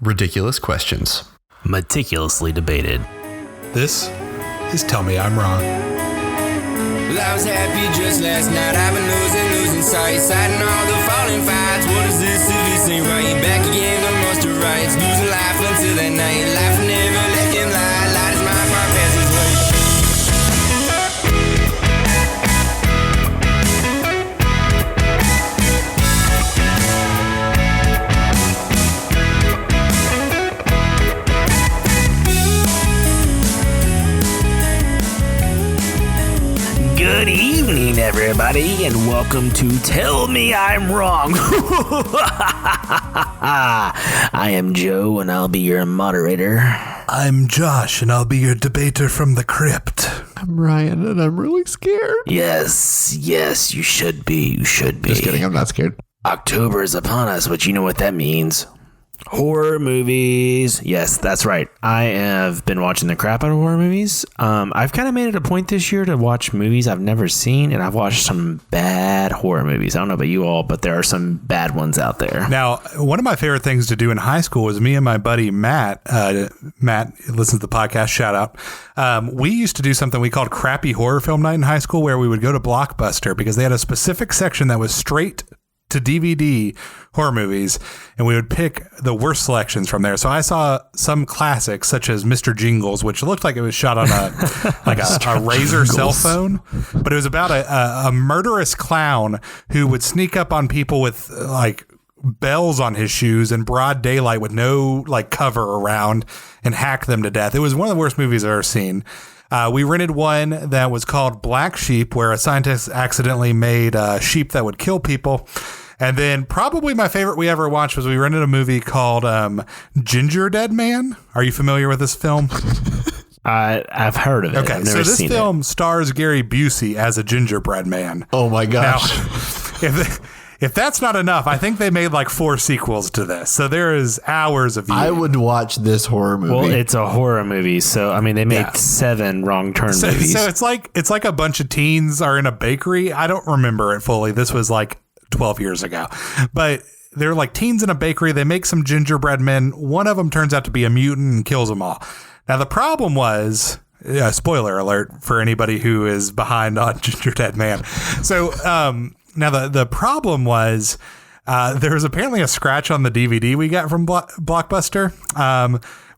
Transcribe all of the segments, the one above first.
Ridiculous questions. Meticulously debated. This is Tell Me I'm Wrong. Well, I was happy just last night. I've been losing sight. Citing all the falling fights. What is this if this ain't right? Back again, the monster rights. Losing life until that night. Life never let him lie. Light is my far passes way. Good evening, everybody, and welcome to Tell Me I'm Wrong. I am Joe, and I'll be your moderator. I'm Josh, and I'll be your debater from the crypt. I'm Ryan, and I'm really scared. Yes, you should be. Just kidding, I'm not scared. October is upon us, but you know what that means. Horror movies. Yes, that's right. I have been watching the crap out of horror movies. I've kind of made it a point this year to watch movies I've never seen, and I've watched some bad horror movies. I don't know about you all, but there are some bad ones out there. Now, one of my favorite things to do in high school was me and my buddy Matt. Matt listens to the podcast, shout out. We used to do something we called Crappy Horror Film Night in high school, where we would go to Blockbuster because they had a specific section that was straight to DVD horror movies, and we would pick the worst selections from there. So I saw some classics such as Mr. Jingles, which looked like it was shot on a Razor cell phone, but it was about a murderous clown who would sneak up on people with like bells on his shoes in broad daylight with no like cover around and hack them to death. It was one of the worst movies I've ever seen. We rented one that was called Black Sheep, where a scientist accidentally made sheep that would kill people. And then probably my favorite we ever watched was we rented a movie called Ginger Dead Man. Are you familiar with this film? I've heard of it. Okay, so this film stars Gary Busey as a gingerbread man. Oh my gosh. Now, if that's not enough, I think they made like 4 sequels to this. So there is hours of viewing. I would watch this horror movie. Well, it's a horror movie, so I mean they made 7 wrong turn movies. So it's like a bunch of teens are in a bakery. I don't remember it fully. This was like 12 years ago. But they're like teens in a bakery. They make some gingerbread men. One of them turns out to be a mutant and kills them all. Now the problem was, spoiler alert for anybody who is behind on Ginger Dead Man. So now the problem was there was apparently a scratch on the DVD we got from Blockbuster,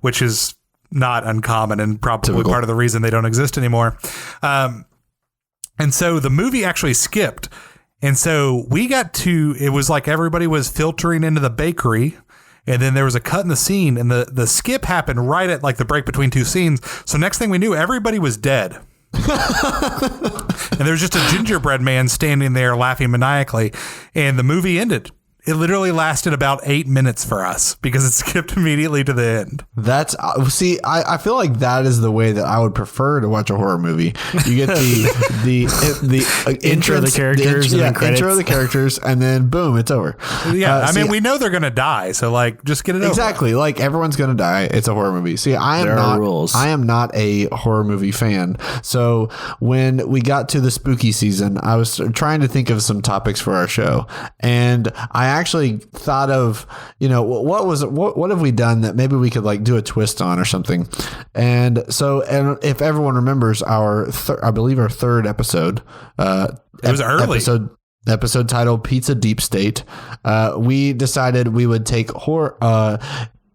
which is not uncommon and probably part of the reason they don't exist anymore. And so the movie actually skipped. And so it was like everybody was filtering into the bakery, and then there was a cut in the scene, and the skip happened right at like the break between 2 scenes. So next thing we knew, everybody was dead. And there was just a gingerbread man standing there laughing maniacally, and the movie ended. It literally lasted about 8 minutes for us because it skipped immediately to the end. That's I feel like that is the way that I would prefer to watch a horror movie. You get the intro of the characters, intro of the characters, and then boom, it's over. Yeah, I mean, we know they're gonna die, so like, just get it over. Exactly, like everyone's gonna die. It's a horror movie. See, I am not a horror movie fan. So when we got to the spooky season, I was trying to think of some topics for our show, and I actually thought of, what have we done that maybe we could like do a twist on or something. And if everyone remembers I believe our 3rd episode, it was early episode titled Pizza Deep State. We decided we would take horror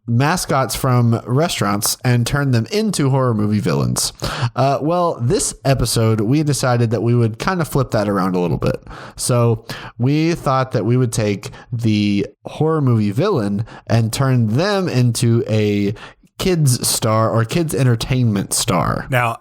mascots from restaurants and turn them into horror movie villains. Well, this episode, we decided that we would kind of flip that around a little bit. So we thought that we would take the horror movie villain and turn them into a kids star or kids entertainment star. Now,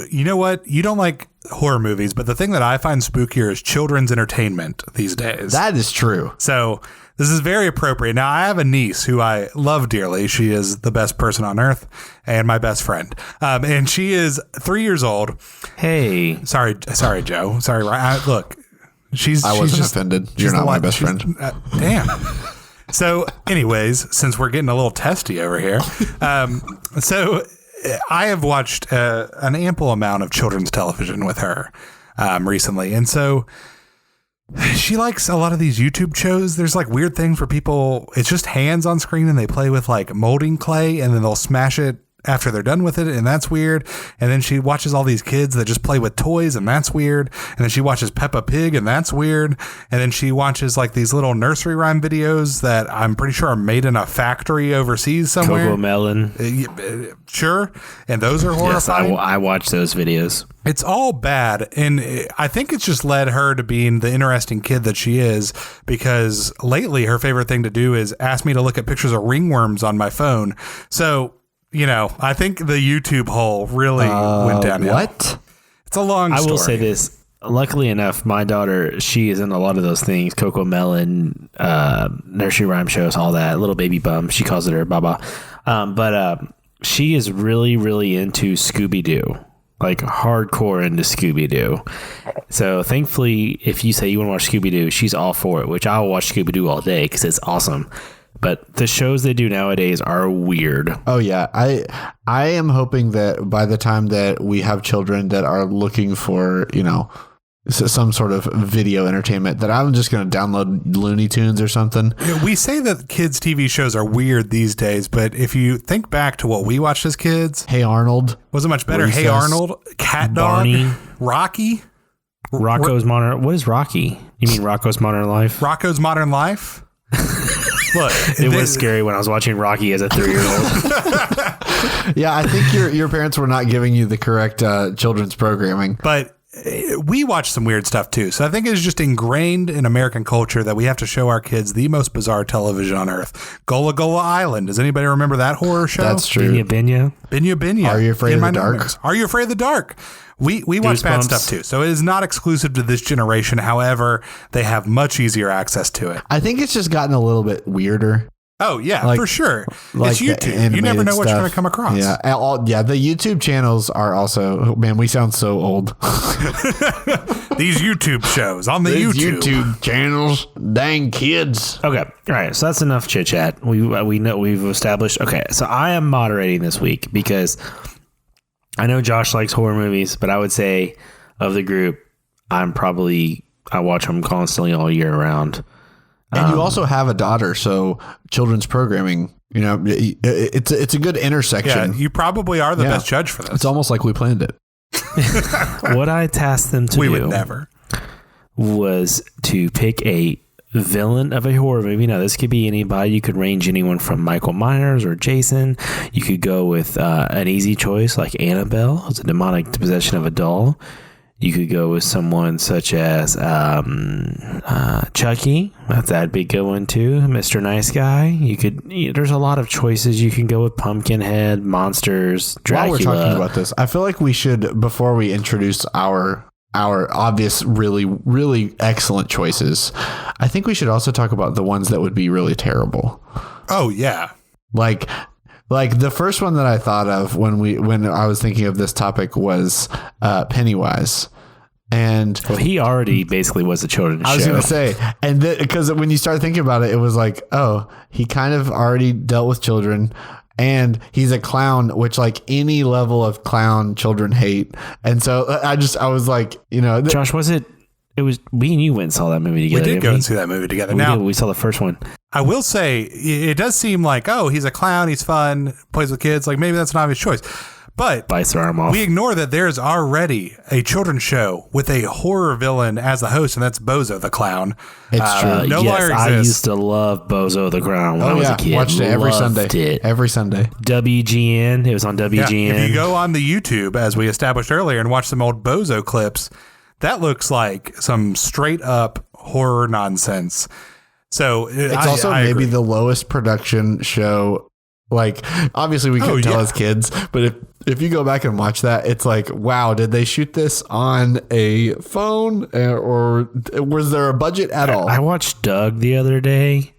you know what? You don't like horror movies, but the thing that I find spookier is children's entertainment these days. That is true. So this is very appropriate. Now, I have a niece who I love dearly. She is the best person on earth and my best friend. And she is 3 years old. Hey. Sorry, Joe. Sorry, Ryan. Look, I wasn't offended. You're not my best friend. Damn. So anyways, since we're getting a little testy over here, so I have watched an ample amount of children's television with her recently. And so She likes a lot of these YouTube shows. There's like weird things where people, it's just hands on screen and they play with like molding clay and then they'll smash it after they're done with it, and that's weird. And then she watches all these kids that just play with toys, and that's weird. And then she watches Peppa Pig, and that's weird. And then she watches like these little nursery rhyme videos that I'm pretty sure are made in a factory overseas somewhere. Coco Melon. Sure. And those are horrifying. Yes, I watch those videos. It's all bad, and I think it's just led her to being the interesting kid that she is, because lately her favorite thing to do is ask me to look at pictures of ringworms on my phone. So, I think the YouTube hole really went downhill. What? It's a long story. I will say this. Luckily enough, my daughter, she is in a lot of those things. Coco Melon, nursery rhyme shows, all that. Little baby bum. She calls it her baba. But she is really, really into Scooby-Doo. Like hardcore into Scooby-Doo. So thankfully, if you say you want to watch Scooby-Doo, she's all for it, which I'll watch Scooby-Doo all day because it's awesome. But the shows they do nowadays are weird. Oh yeah, I am hoping that by the time that we have children that are looking for some sort of video entertainment, that I'm just going to download Looney Tunes or something. We say that kids' TV shows are weird these days, but if you think back to what we watched as kids, Hey Arnold wasn't much better. Recess, Hey Arnold, Cat Dog, Barney, Rocky, Rocco's Modern. What is Rocky? You mean Rocco's Modern Life? Rocco's Modern Life. Look, it was scary when I was watching Rocky as a 3-year-old. Yeah, I think your parents were not giving you the correct children's programming. But we watch some weird stuff too. So I think it's just ingrained in American culture that we have to show our kids the most bizarre television on earth. Gullah Gullah Island. Does anybody remember that horror show? That's true. Binya. Are You Afraid of the Dark? Are You Afraid of the Dark? We watch bad stuff too. So it is not exclusive to this generation. However, they have much easier access to it. I think it's just gotten a little bit weirder. Oh, yeah, for sure. It's YouTube. You never know what you're going to come across. Yeah, the YouTube channels are also, man, we sound so old. These YouTube shows on the YouTube channels. Dang kids. Okay. All right. So that's enough chit chat. We know we've established. Okay. So I am moderating this week because I know Josh likes horror movies, but I would say of the group, I watch them constantly all year round. And you also have a daughter, so children's programming, it's a good intersection. Yeah, you probably are the best judge for this. It's almost like we planned it. What I tasked them to do would never was to pick a villain of a horror movie. Now, this could be anybody. You could range anyone from Michael Myers or Jason. You could go with an easy choice like Annabelle, who's a demonic possession of a doll. You could go with someone such as Chucky. That'd be a good one too. Mr. Nice Guy. There's a lot of choices. You can go with Pumpkinhead, monsters, Dracula. While we're talking about this, I feel like we should, before we introduce our obvious, really, really excellent choices, I think we should also talk about the ones that would be really terrible. Oh yeah. Like the first one that I thought of when I was thinking of this topic was Pennywise. And he already basically was a children's show. I was going to say, and because when you start thinking about it, it was like, oh, he kind of already dealt with children, and he's a clown, which like any level of clown children hate. And so I was like, Josh, it was we and you went and saw that movie together. We did go and see that movie together. We saw the first one. I will say it does seem like, oh, he's a clown, he's fun, plays with kids. Like maybe that's an obvious choice. But bites their arm off. We ignore that there's already a children's show with a horror villain as the host, and that's Bozo the Clown. It's true. No Liar Exists. I used to love Bozo the Clown when I was a kid. Watched it every Sunday. Every Sunday. WGN. It was on WGN. Yeah, if you go on the YouTube, as we established earlier, and watch some old Bozo clips, that looks like some straight up horror nonsense. So it's also maybe the lowest production show. Like, obviously we couldn't tell as kids, but if you go back and watch that, it's like, wow, did they shoot this on a phone or was there a budget at all? I watched Doug the other day.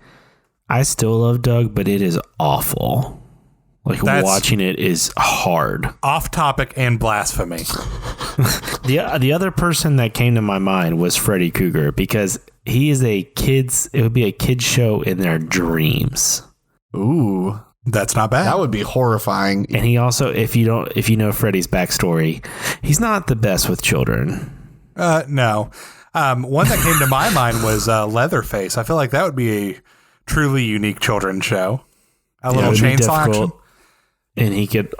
I still love Doug, but it is awful. Like, watching it is hard. Off topic and blasphemy. The other person that came to my mind was Freddy Krueger, because he is it would be a kid's show in their dreams. Ooh. That's not bad. That would be horrifying. And he also, if you know Freddy's backstory, he's not the best with children. No. One that came to my mind was Leatherface. I feel like that would be a truly unique children's show. A little chainsaw action. And he could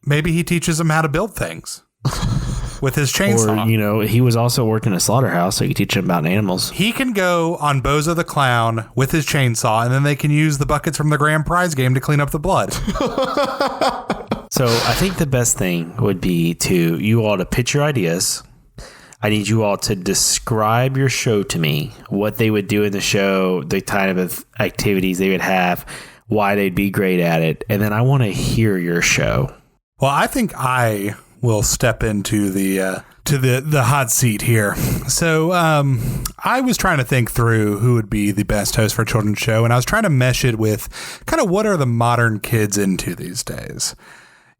maybe he teaches them how to build things with his chainsaw. Or, he was also working a slaughterhouse, so he could teach them about animals. He can go on Bozo the Clown with his chainsaw, and then they can use the buckets from the grand prize game to clean up the blood. So I think the best thing would be you all to pitch your ideas. I need you all to describe your show to me, what they would do in the show, the kind of activities they would have, why they'd be great at it. And then I want to hear your show. Well, I think I will step into the hot seat here. So I was trying to think through who would be the best host for a children's show, and I was trying to mesh it with kind of what are the modern kids into these days.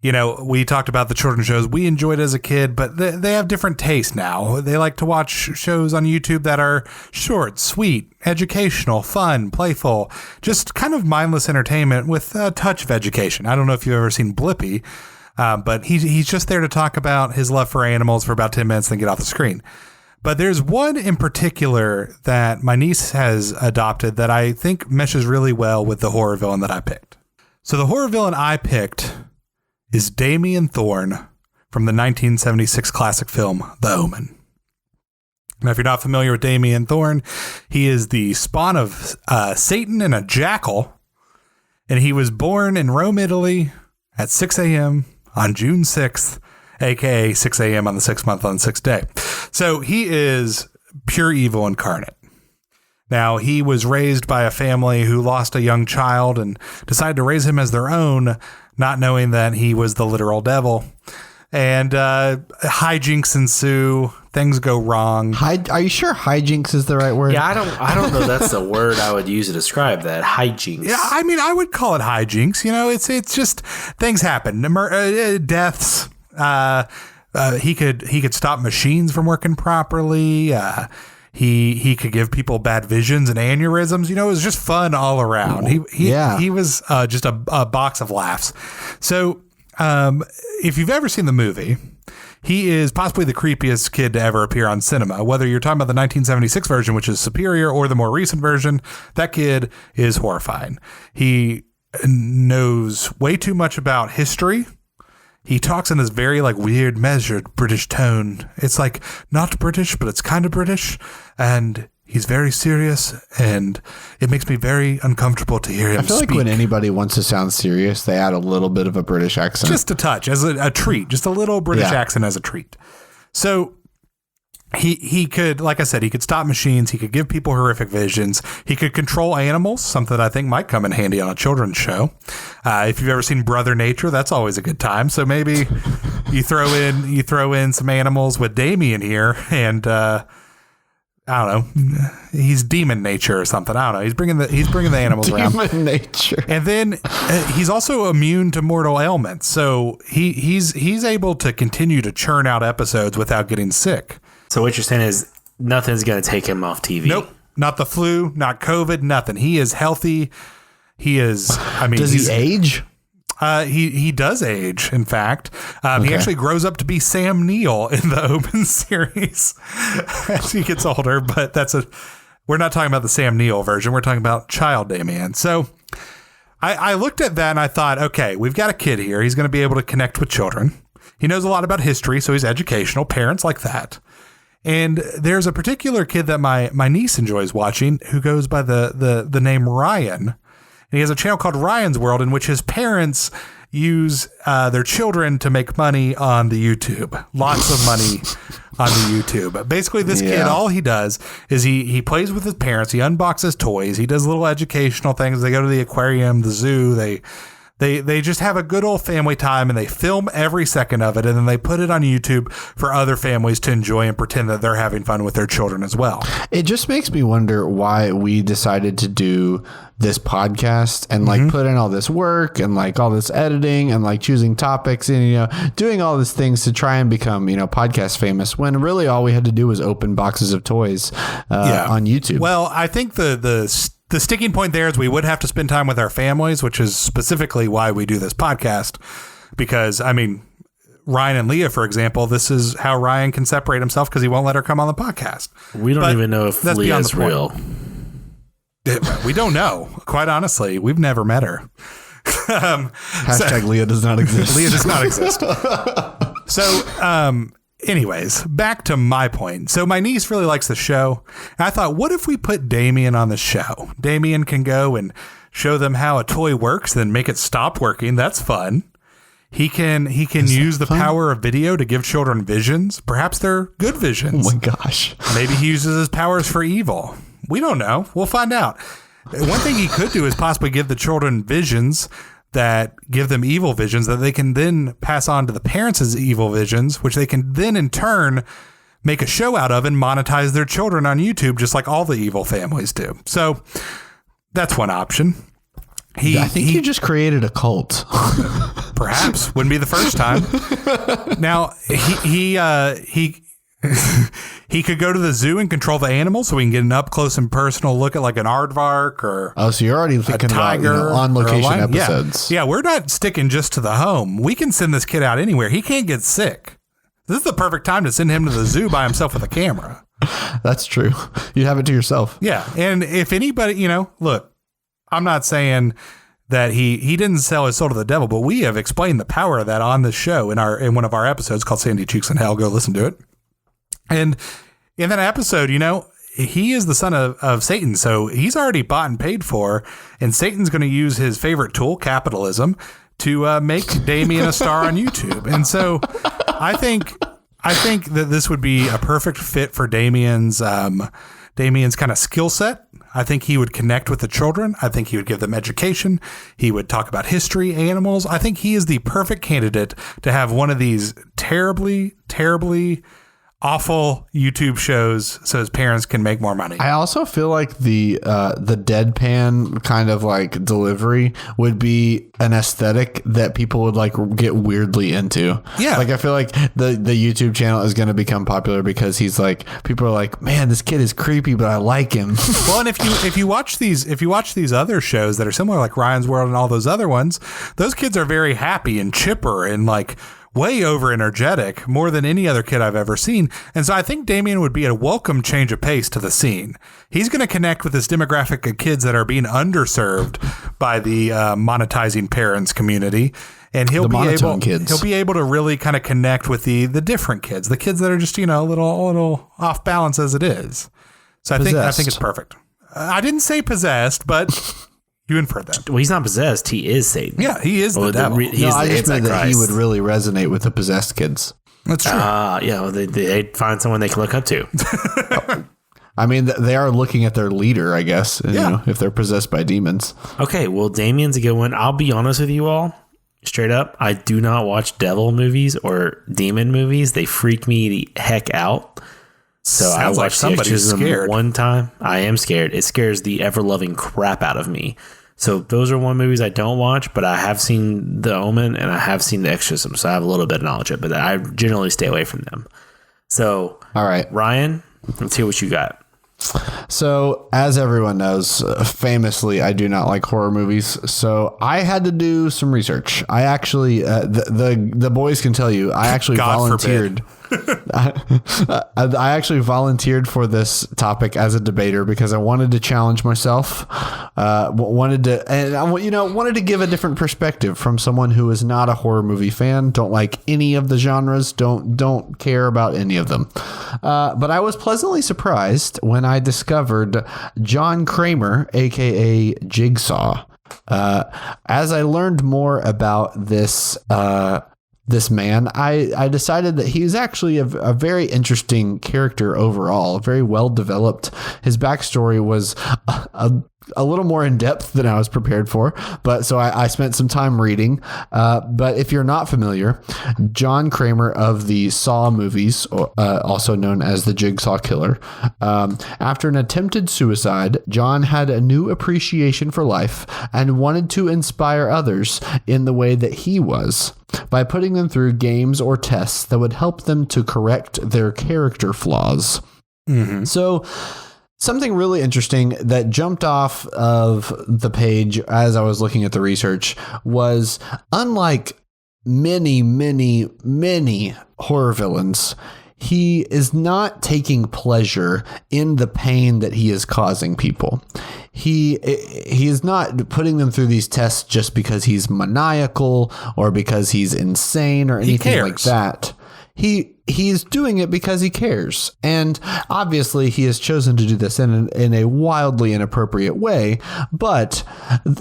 We talked about the children's shows we enjoyed as a kid, but they have different tastes now. They like to watch shows on YouTube that are short, sweet, educational, fun, playful, just kind of mindless entertainment with a touch of education. I don't know if you've ever seen Blippi, but he's just there to talk about his love for animals for about 10 minutes, then get off the screen. But there's one in particular that my niece has adopted that I think meshes really well with the horror villain that I picked. So the horror villain I picked is Damien Thorne from the 1976 classic film, The Omen. Now, if you're not familiar with Damien Thorne, he is the spawn of Satan and a jackal, and he was born in Rome, Italy at 6 a.m. on June 6th, aka 6 a.m. on the 6th month on the 6th day. So he is pure evil incarnate. Now, he was raised by a family who lost a young child and decided to raise him as their own, not knowing that he was the literal devil. And hijinks ensue. Things go wrong. Are you sure hijinks is the right word? Yeah, I don't know. That's the word I would use to describe that. Hijinks. Yeah, I mean, I would call it hijinks. It's just things happen. Deaths. He could stop machines from working properly. He could give people bad visions and aneurysms. It was just fun all around. He was just a box of laughs. So if you've ever seen the movie, he is possibly the creepiest kid to ever appear on cinema. Whether you're talking about the 1976 version, which is superior, or the more recent version, that kid is horrifying. He knows way too much about history. He talks in this very weird, measured British tone. It's not British, but it's kind of British. And he's very serious, and it makes me very uncomfortable to hear him speak. I feel like when anybody wants to sound serious, they add a little bit of a British accent. Just a touch, as a treat. Just a little British accent as a treat. So he could, like I said, he could stop machines. He could give people horrific visions. He could control animals, something that I think might come in handy on a children's show. If you've ever seen Brother Nature, that's always a good time. So maybe you throw in some animals with Damien here, and I don't know, he's demon nature or something. I don't know. He's bringing the animals around. Demon nature. And then he's also immune to mortal ailments, so he's able to continue to churn out episodes without getting sick. So what you're saying is nothing's going to take him off TV. Nope. Not the flu, not COVID, nothing. He is healthy. He is, does he age? He does age, in fact. He actually grows up to be Sam Neill in the Open series as he gets older, but we're not talking about the Sam Neill version. We're talking about child Damien. So I looked at that and I thought, okay, we've got a kid here. He's going to be able to connect with children. He knows a lot about history, so he's educational. Parents like that. And there's a particular kid that my niece enjoys watching who goes by the name Ryan. And he has a channel called Ryan's World, in which his parents use their children to make money on the YouTube. Lots of money on the YouTube. Basically, this kid, all he does is he plays with his parents. He unboxes toys. He does little educational things. They go to the aquarium, the zoo. They just have a good old family time, and they film every second of it, and then they put it on YouTube for other families to enjoy and pretend that they're having fun with their children as well. It just makes me wonder why we decided to do this podcast and put in all this work and all this editing and choosing topics and doing all these things to try and become podcast famous, when really all we had to do was open boxes of toys on YouTube. Well, I think the sticking point there is we would have to spend time with our families, which is specifically why we do this podcast. Because, I mean, Ryan and Leah, for example, this is how Ryan can separate himself because he won't let her come on the podcast. We don't even know if Leah's real. We don't know. Quite honestly, we've never met her. Hashtag Leah does not exist. Leah does not exist. So, anyways, back to my point. So my niece really likes the show. And I thought, what if we put Damien on the show? Damien can go and show them how a toy works, then make it stop working. That's fun. He can use the power of video to give children visions. Perhaps they're good visions. Oh my gosh. Maybe he uses his powers for evil. We don't know. We'll find out. One thing he could do is possibly give the children visions that give them evil visions that they can then pass on to the parents as evil visions, which they can then in turn make a show out of and monetize their children on YouTube, just like all the evil families do. So that's one option. I think you just created a cult. Perhaps wouldn't be the first time. Now he could go to the zoo and control the animals, so we can get an up close and personal look at like an aardvark or so you're already thinking about on location episodes. Yeah, we're not sticking just to the home. We can send this kid out anywhere. He can't get sick. This is the perfect time to send him to the zoo by himself with a camera. That's true. You have it to yourself. Yeah, and if anybody, look, I'm not saying that he didn't sell his soul to the devil, but we have explained the power of that on the show in one of our episodes called Sandy Cheeks in Hell. Go listen to it. And in that episode, he is the son of Satan, so he's already bought and paid for, and Satan's going to use his favorite tool, capitalism, to make Damien a star on YouTube. And so I think that this would be a perfect fit for Damien's kind of skill set. I think he would connect with the children. I think he would give them education. He would talk about history, animals. I think he is the perfect candidate to have one of these terribly, terribly awful YouTube shows so his parents can make more money. I also feel like the deadpan kind of like delivery would be an aesthetic that people would like get weirdly into. Yeah. Like I feel like the YouTube channel is going to become popular because he's like, people are like, man, this kid is creepy, but I like him. Well, and if you watch these other shows that are similar, like Ryan's World and all those other ones, those kids are very happy and chipper and like way over energetic, more than any other kid I've ever seen. And so I think Damien would be a welcome change of pace to the scene. He's going to connect with this demographic of kids that are being underserved by the monetizing parents community. And he'll be able to really kind of connect with the different kids, the kids that are just, a little off balance as it is. So I think it's perfect. I didn't say possessed, but you inferred that. Well, he's not possessed. He is Satan. Yeah, he is the devil. I just meant that he would really resonate with the possessed kids. That's true. Well, they find someone they can look up to. I mean, they are looking at their leader, I guess, if they're possessed by demons. Okay, well, Damien's a good one. I'll be honest with you all. Straight up, I do not watch devil movies or demon movies. They freak me the heck out. So I watched The Exorcism one time. I am scared. It scares the ever-loving crap out of me. So those are one movies I don't watch, but I have seen The Omen and I have seen The Exorcism, so I have a little bit of knowledge of it, but I generally stay away from them. So, all right, Ryan, let's hear what you got. So, as everyone knows, famously, I do not like horror movies. So I had to do some research. I actually, the boys can tell you, I actually volunteered. I actually volunteered for this topic as a debater because I wanted to challenge myself. Wanted to give a different perspective from someone who is not a horror movie fan, don't like any of the genres, don't care about any of them. But I was pleasantly surprised when I discovered John Kramer, aka Jigsaw. As I learned more about this man, I decided that he's actually a very interesting character overall, very well developed. His backstory was a little more in depth than I was prepared for, but so I spent some time reading. But if you're not familiar, John Kramer of the Saw movies, also known as the Jigsaw Killer, after an attempted suicide, John had a new appreciation for life and wanted to inspire others in the way that he was, by putting them through games or tests that would help them to correct their character flaws. Mm-hmm. So something really interesting that jumped off of the page as I was looking at the research was, unlike many, many, many horror villains, he is not taking pleasure in the pain that he is causing people. He is not putting them through these tests just because he's maniacal or because he's insane or anything like that. He's doing it because he cares. And obviously he has chosen to do this in a wildly inappropriate way. But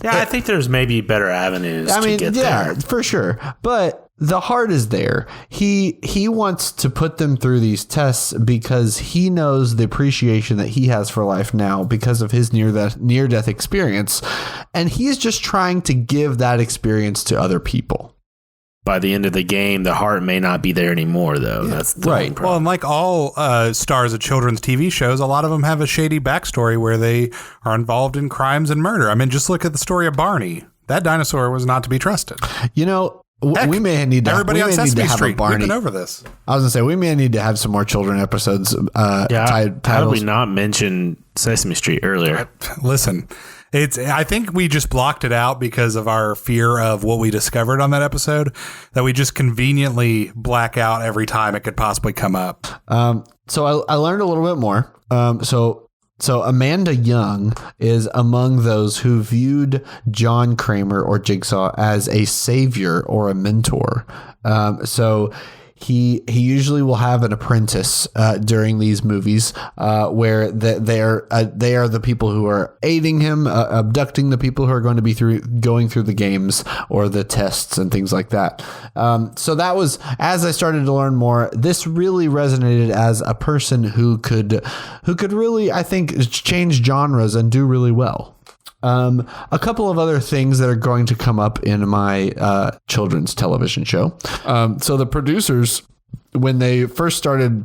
I think there's maybe better avenues to get there. For sure. But the heart is there. He wants to put them through these tests because he knows the appreciation that he has for life now because of his near-death experience. And he's just trying to give that experience to other people. By the end of the game, the heart may not be there anymore, though. Yeah, that's the right. Well, and like all stars of children's TV shows, a lot of them have a shady backstory where they are involved in crimes and murder. I mean, just look at the story of Barney. That dinosaur was not to be trusted. You know, we may need to. Everybody on Sesame Street. We've been over this. I was gonna say we may need to have some more children episodes. How did we not mention Sesame Street earlier? Listen. I think we just blocked it out because of our fear of what we discovered on that episode, that we just conveniently black out every time it could possibly come up. So I learned a little bit more. So Amanda Young is among those who viewed John Kramer or Jigsaw as a savior or a mentor. So he usually will have an apprentice during these movies where they are the people who are aiding him, abducting the people who are going to be going through the games or the tests and things like that. So that was, as I started to learn more, this really resonated as a person who could really, I think, change genres and do really well. A couple of other things that are going to come up in my children's television show. So the producers, when they first started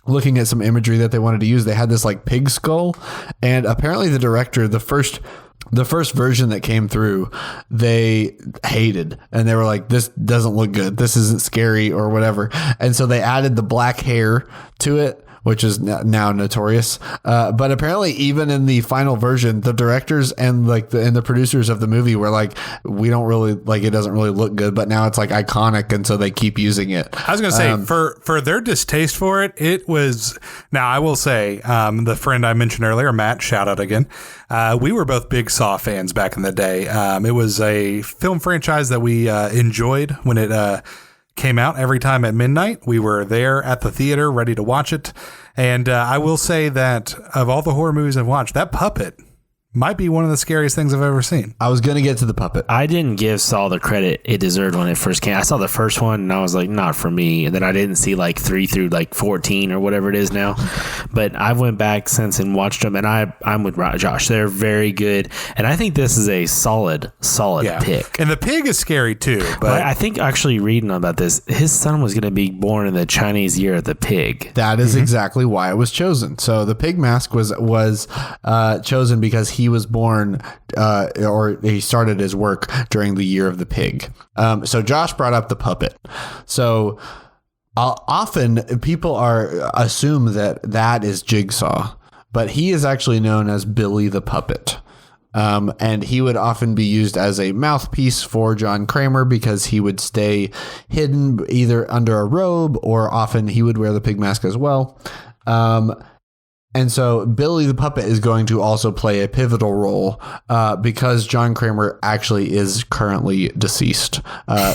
looking at some imagery that they wanted to use, they had this like pig skull, and apparently the director, the first version that came through, they hated, and they were like, this doesn't look good, this isn't scary or whatever, and so they added the black hair to it, which is now notorious. But apparently even in the final version, the directors and the producers of the movie were like, we don't really like, it doesn't really look good, but now it's like iconic. And so they keep using it. I was going to say for their distaste for it, it was, now I will say, the friend I mentioned earlier, Matt, shout out again. We were both big Saw fans back in the day. It was a film franchise that we enjoyed when it came out every time at midnight. We were there at the theater ready to watch it. And I will say that of all the horror movies I've watched, that puppet might be one of the scariest things I've ever seen. I was going to get to the puppet. I didn't give Saw the credit it deserved when it first came. I saw the first one and I was like, not for me. And then I didn't see like 3 through like 14 or whatever it is now. But I went back since and watched them, and I'm with Josh. They're very good. And I think this is a solid pick. And the pig is scary too. But I think actually reading about this, his son was going to be born in the Chinese year of the pig. That is exactly why it was chosen. So the pig mask was chosen because he was born or he started his work during the year of the pig. So Josh brought up the puppet. So often people assume that is Jigsaw, but he is actually known as Billy the Puppet. And he would often be used as a mouthpiece for John Kramer because he would stay hidden either under a robe, or often he would wear the pig mask as well. And so Billy the Puppet is going to also play a pivotal role because John Kramer actually is currently deceased.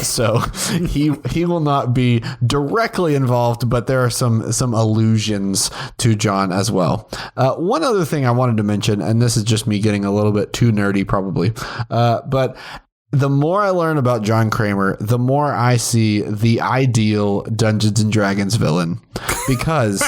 So he will not be directly involved, but there are some allusions to John as well. One other thing I wanted to mention, and this is just me getting a little bit too nerdy probably, but the more I learn about John Kramer, the more I see the ideal Dungeons and Dragons villain, because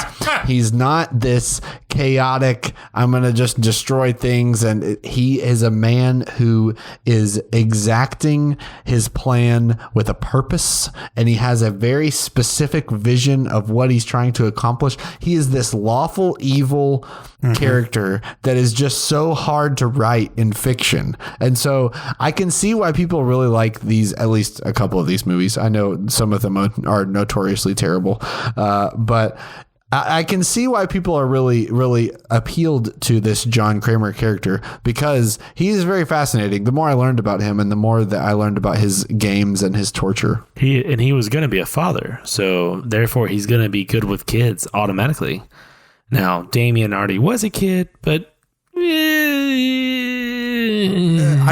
he's not this chaotic, I'm going to just destroy things. And he is a man who is exacting his plan with a purpose, and he has a very specific vision of what he's trying to accomplish. He is this lawful evil character that is just so hard to write in fiction. And so I can see why people really like these, at least a couple of these movies. I know some of them are notoriously terrible, but I can see why people are really, really appealed to this John Kramer character, because he is very fascinating. The more I learned about him and the more that I learned about his games and his torture. He was going to be a father, so therefore he's going to be good with kids automatically. Now, Damien already was a kid, but I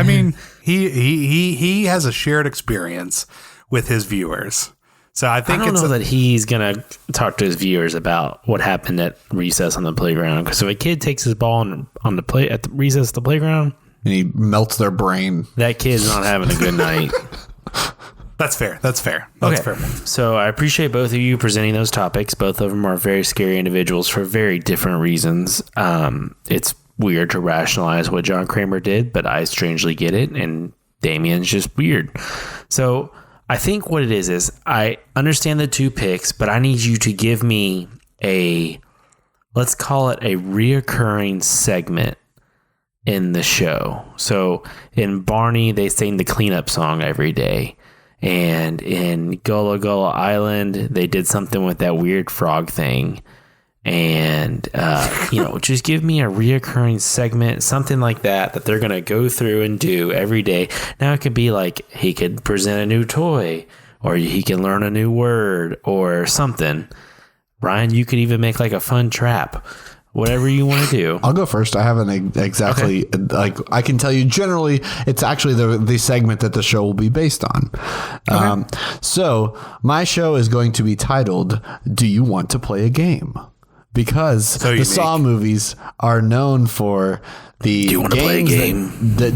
mean, he has a shared experience with his viewers. So I think I don't know that he's going to talk to his viewers about what happened at recess on the playground. Because if a kid takes his ball on the play at the recess at the playground and he melts their brain, that kid's not having a good night. That's fair. That's fair. So I appreciate both of you presenting those topics. Both of them are very scary individuals for very different reasons. It's weird to rationalize what John Kramer did, but I strangely get it. And Damien's just weird. So I think what it is I understand the 2 picks, but I need you to give me let's call it a reoccurring segment in the show. So in Barney, they sing the cleanup song every day. And in Gullah Gullah Island, they did something with that weird frog thing. And, just give me a reoccurring segment, something like that they're going to go through and do every day. Now it could be like he could present a new toy, or he can learn a new word or something. Brian, you could even make like a fun trap, whatever you want to do. I'll go first. I haven't exactly I can tell you generally it's actually the segment that the show will be based on. Okay. So my show is going to be titled, Do You Want to Play a Game? Because the Saw movies are known for the games the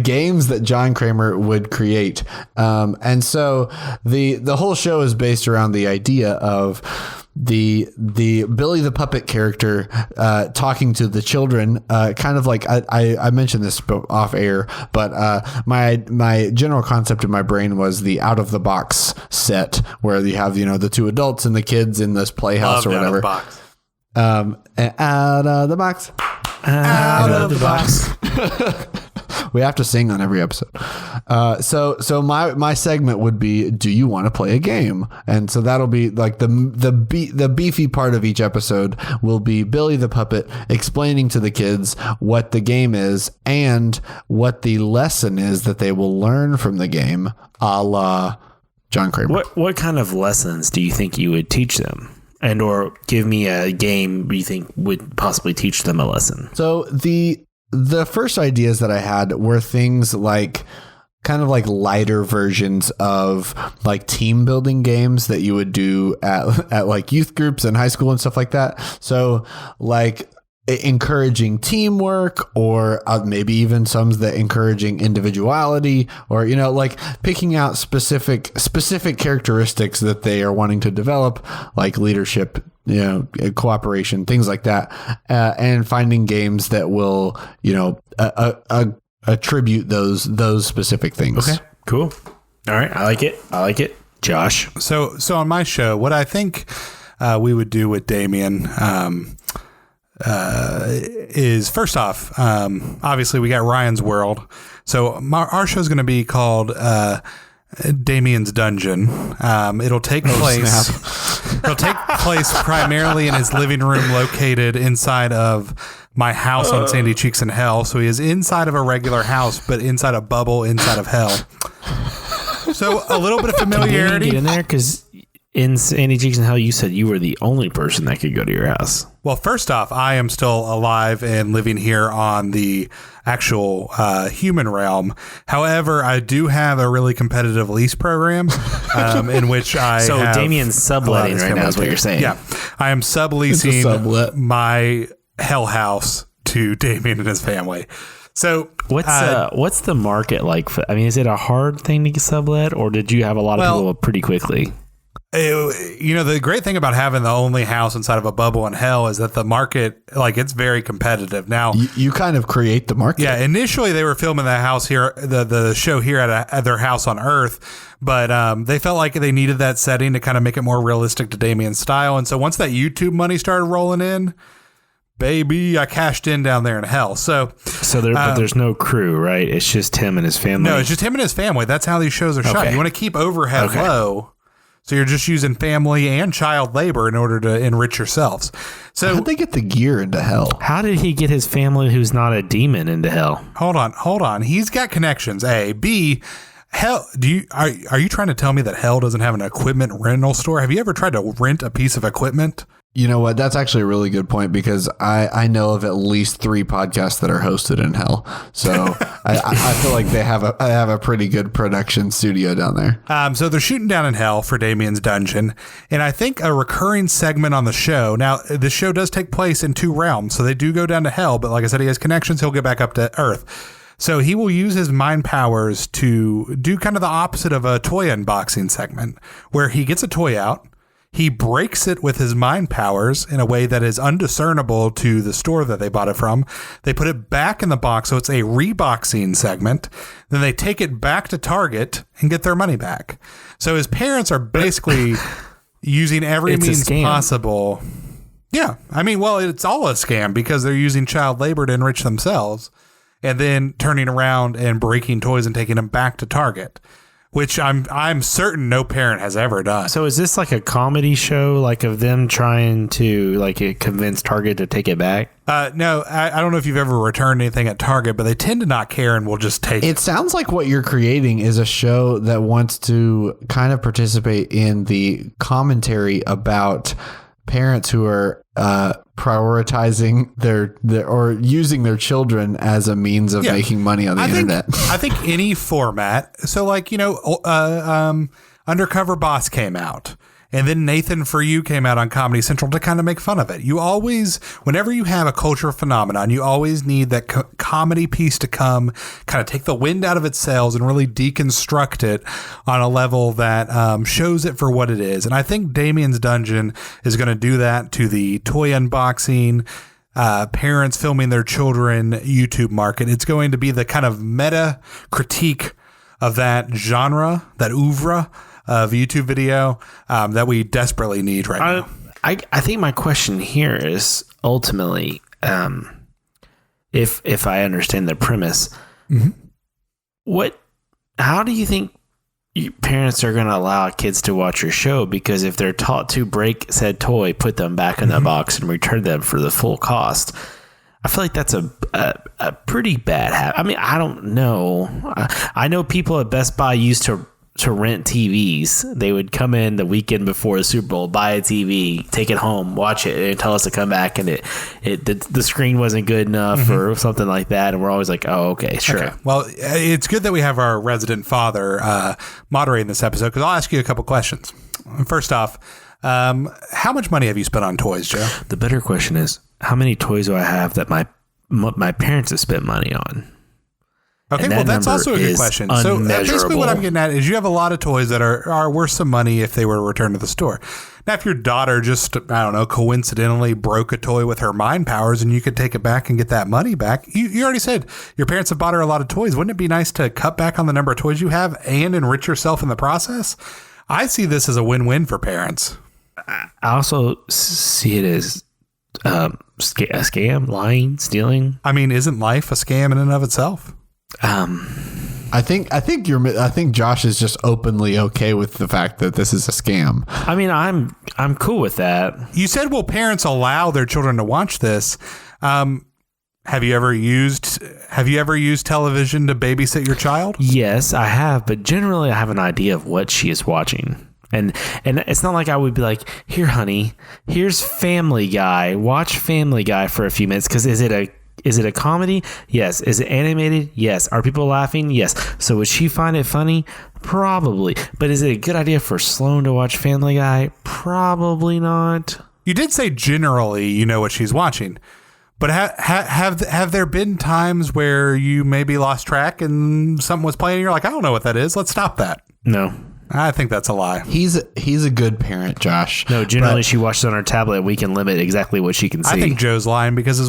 games that John Kramer would create. And so the whole show is based around the idea of the Billy the Puppet character talking to the children, kind of like I mentioned this off air, but my general concept in my brain was the Out of the Box set, where you have the 2 adults and the kids in this playhouse or whatever. Out of the box. Out of the box. We have to sing on every episode. So my segment would be, do you want to play a game? And so that'll be like the beefy part of each episode will be Billy the Puppet explaining to the kids what the game is and what the lesson is that they will learn from the game, a la John Kramer. What kind of lessons do you think you would teach them? And or give me a game you think would possibly teach them a lesson. So the first ideas that I had were things like kind of like lighter versions of like team building games that you would do at like youth groups and high school and stuff like that. So like encouraging teamwork, or maybe even some that encouraging individuality, or like picking out specific characteristics that they are wanting to develop, like leadership, cooperation, things like that, and finding games that will attribute those specific things. Okay, cool. All right, I like it. Josh. So on my show, what I think we would do with Damien is, first off, obviously we got Ryan's World. So our show is going to be called Damien's Dungeon. It'll take place primarily in his living room, located inside of my house on Sandy Cheeks in Hell. So he is inside of a regular house, but inside a bubble inside of hell. So a little bit of familiarity. Get in there, because in Sandy Cheeks in Hell, you said you were the only person that could go to your house. Well, first off, I am still alive and living here on the actual human realm. However, I do have a really competitive lease program in which I So Damien's subletting right now is what you're saying. Yeah. I am subleasing my hell house to Damien and his family. So what's the market like? Is it a hard thing to sublet, or did you have a lot of people pretty quickly? The great thing about having the only house inside of a bubble in hell is that the market, it's very competitive. Now you kind of create the market. Yeah. Initially they were filming the house here, the show here at their house on Earth, but they felt like they needed that setting to kind of make it more realistic to Damien's style. And so once that YouTube money started rolling in, baby, I cashed in down there in hell. But there's no crew, right? It's just him and his family. No, it's just him and his family. That's how these shows are shot. You want to keep overhead low, So you're just using family and child labor in order to enrich yourselves. So how'd they get the gear into hell? How did he get his family, who's not a demon, into hell? Hold on. He's got connections. A, B. Hell, are you trying to tell me that hell doesn't have an equipment rental store? Have you ever tried to rent a piece of equipment? You know what? That's actually a really good point because I know of at least 3 podcasts that are hosted in hell. So I feel like they have a pretty good production studio down there. So they're shooting down in hell for Damien's dungeon. And I think a recurring segment on the show. Now, the show does take place in 2 realms. So they do go down to hell. But like I said, he has connections. He'll get back up to Earth. So he will use his mind powers to do kind of the opposite of a toy unboxing segment where he gets a toy out. He breaks it with his mind powers in a way that is undiscernible to the store that they bought it from. They put it back in the box, so it's a reboxing segment. Then they take it back to Target and get their money back. So his parents are basically using every means possible. Yeah. I mean, well, it's all a scam because they're using child labor to enrich themselves and then turning around and breaking toys and taking them back to Target. Which I'm certain no parent has ever done. So is this like a comedy show, like of them trying to like convince Target to take it back? No, I don't know if you've ever returned anything at Target, but they tend to not care and will just take it. It sounds like what you're creating is a show that wants to kind of participate in the commentary about parents who are prioritizing their or using their children as a means of making money on the internet. I think any format. So like, Undercover Boss came out. And then Nathan For You came out on Comedy Central to kind of make fun of it. You always, whenever you have a cultural phenomenon, you always need that comedy piece to come, kind of take the wind out of its sails and really deconstruct it on a level that shows it for what it is. And I think Damien's Dungeon is going to do that to the toy unboxing, parents filming their children YouTube market. It's going to be the kind of meta critique of that genre, that oeuvre of YouTube video that we desperately need right now. I think my question here is ultimately, if I understand the premise, how do you think parents are going to allow kids to watch your show? Because if they're taught to break said toy, put them back in the box and return them for the full cost, I feel like that's a pretty bad habit. I mean, I don't know. I know people at Best Buy used to rent TVs. They would come in the weekend before the Super Bowl, buy a TV, take it home, watch it, and tell us to come back, and the screen wasn't good enough or something like that. And we're always like, oh, okay, sure. Okay. Well, it's good that we have our resident father moderating this episode because I'll ask you a couple questions. First off, how much money have you spent on toys, Joe? The better question is, how many toys do I have that my parents have spent money on? Okay, well, that's also a good question. So basically what I'm getting at is you have a lot of toys that are worth some money if they were returned to the store. Now, if your daughter just, I don't know, coincidentally broke a toy with her mind powers and you could take it back and get that money back, you already said your parents have bought her a lot of toys. Wouldn't it be nice to cut back on the number of toys you have and enrich yourself in the process? I see this as a win-win for parents. I also see it as a scam, lying, stealing. I mean, isn't life a scam in and of itself? I think Josh is just openly okay with the fact that this is a scam. I mean, I'm cool with that. You said, will parents allow their children to watch this? Have you ever used television to babysit your child? Yes, I have, but generally I have an idea of what she is watching. And it's not like I would be like, here, honey, here's Family Guy. Watch Family Guy for a few minutes. Because is it a comedy? Yes. Is it animated? Yes. Are people laughing? Yes. So would she find it funny? Probably. But is it a good idea for Sloan to watch Family Guy? Probably not. You did say generally you know what she's watching. But have there been times where you maybe lost track and something was playing and you're like, I don't know what that is. Let's stop that. No. I think that's a lie. He's a good parent, Josh. No, generally she watches on her tablet. We can limit exactly what she can see. I think Joe's lying because his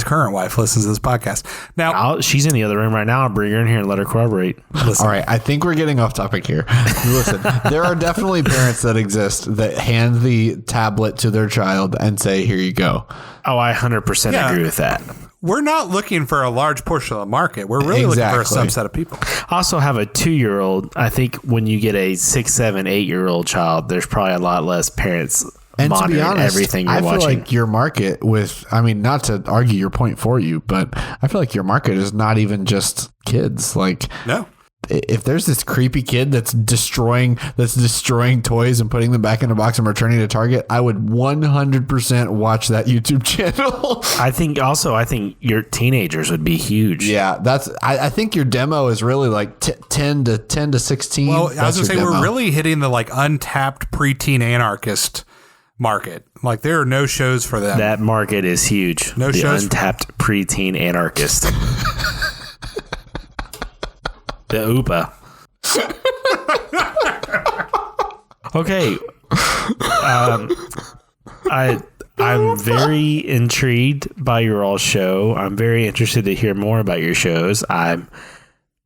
current wife listens to this podcast. Now she's in the other room right now. I'll bring her in here and let her corroborate. Listen. All right, I think we're getting off topic here. Listen, there are definitely parents that exist that hand the tablet to their child and say, "Here you go." Oh, I 100% agree with that. we're not looking for a large portion of the market. We're really looking for a subset of people. I also have a 2-year-old. I think when you get a 6, 7, 8-year-old child, there's probably a lot less parents monitoring to be honest, everything you're watching. I feel like your market not to argue your point for you, but I feel like your market is not even just kids. Like, no. If there's this creepy kid that's destroying toys and putting them back in a box and returning to Target, I would 100% watch that YouTube channel. I think your teenagers would be huge. Yeah, I think your demo is really like 10 to 16. Well, I was going to say we're really hitting the like untapped preteen anarchist market. Like there are no shows for them. That market is huge. No shows. Untapped preteen anarchist. The UPA. Okay. I'm very intrigued by your all show. I'm very interested to hear more about your shows. I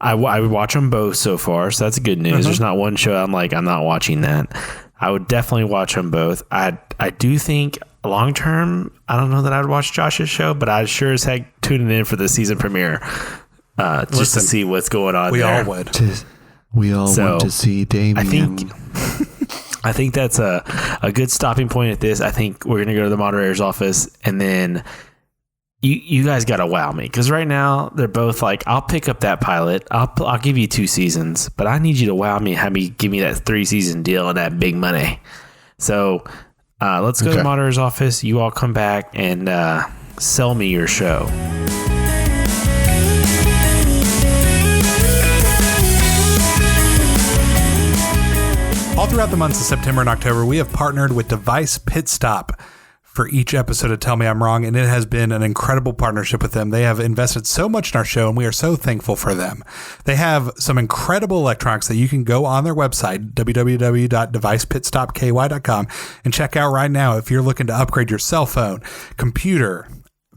watch them both so far, so that's good news. Mm-hmm. There's not one show I'm not watching that. I would definitely watch them both. I do think long term, I don't know that I'd watch Josh's show, but I sure as heck tuning in for the season premiere. Just to see what's going on. We there. all would. We all want to see Damien. I think that's a good stopping point at this. I think we're going to go to the moderator's office, and then you guys got to wow me, because right now they're both like, I'll pick up that pilot. I'll give you 2 seasons, but I need you to wow me. Give me that 3-season deal and that big money. So let's go to the moderator's office. You all come back and sell me your show. All throughout the months of September and October, we have partnered with Device Pit Stop for each episode of Tell Me I'm Wrong, and it has been an incredible partnership with them. They have invested so much in our show, and we are so thankful for them. They have some incredible electronics that you can go on their website, www.devicepitstopky.com, and check out right now if you're looking to upgrade your cell phone, computer,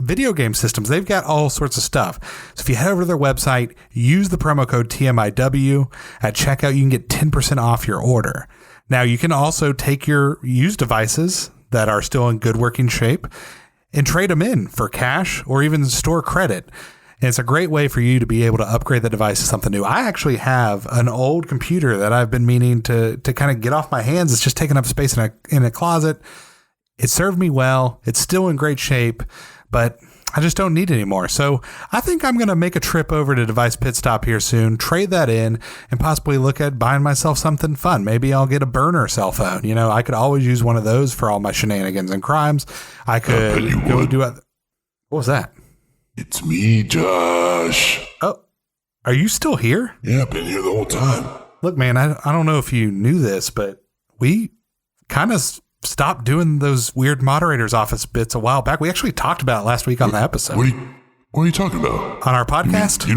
video game systems. They've got all sorts of stuff. So if you head over to their website, use the promo code TMIW at checkout, you can get 10% off your order. Now, you can also take your used devices that are still in good working shape and trade them in for cash or even store credit. And it's a great way for you to be able to upgrade the device to something new. I actually have an old computer that I've been meaning to kind of get off my hands. It's just taking up space in a closet. It served me well. It's still in great shape, but I just don't need it anymore. So I think I'm going to make a trip over to Device Pit Stop here soon, trade that in, and possibly look at buying myself something fun. Maybe I'll get a burner cell phone. You know, I could always use one of those for all my shenanigans and crimes. I could go do it. What was that? It's me, Josh. Oh, are you still here? Yeah, I've been here the whole time. Look, man, I don't know if you knew this, but we kind of stopped doing those weird moderator's office bits a while back. We actually talked about it last week on the episode. What are you talking about? On our podcast? You